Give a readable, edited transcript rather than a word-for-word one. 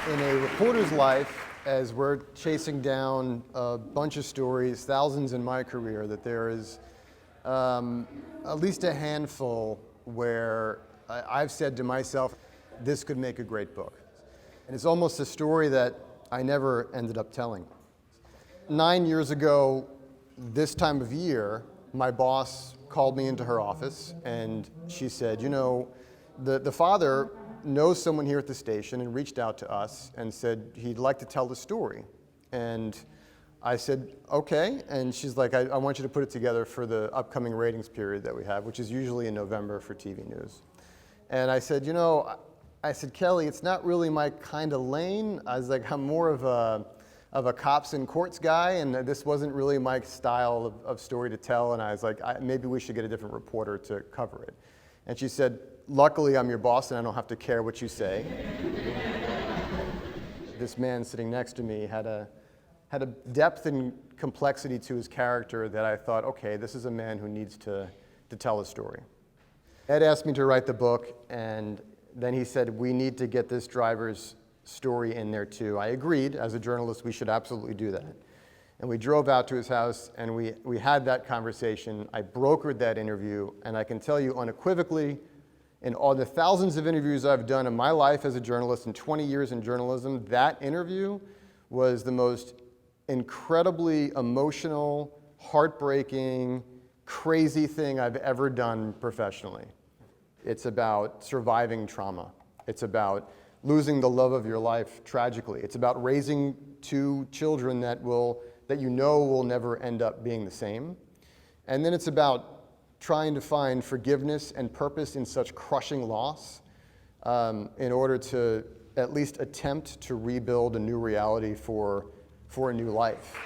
In a reporter's life, as we're chasing down a bunch of stories, thousands in my career, that there is at least a handful where I've said to myself, this could make a great book. And it's almost a story that I never ended up telling. 9 years ago, this time of year, my boss called me into her office and she said, you know, the father knows someone here at the station and reached out to us and said he'd like to tell the story. And I said, okay. And she's like, I want you to put it together for the upcoming ratings period that we have, which is usually in November for TV news. And I said, you know, Kelly, it's not really my kind of lane. I was like, I'm more of a cops and courts guy, and this wasn't really my style of story to tell. And I was like, maybe we should get a different reporter to cover it. And she said, luckily I'm your boss and I don't have to care what you say. This man sitting next to me had a depth and complexity to his character that I thought, okay, this is a man who needs to tell a story. Ed asked me to write the book, and then he said, we need to get this driver's story in there too. I agreed. As a journalist, we should absolutely do that. And we drove out to his house and we had that conversation. I brokered that interview, and I can tell you unequivocally, in all the thousands of interviews I've done in my life as a journalist, in 20 years in journalism, that interview was the most incredibly emotional, heartbreaking, crazy thing I've ever done professionally. It's about surviving trauma. It's about losing the love of your life tragically. It's about raising two children that you know will never end up being the same. And then it's about trying to find forgiveness and purpose in such crushing loss in order to at least attempt to rebuild a new reality for a new life.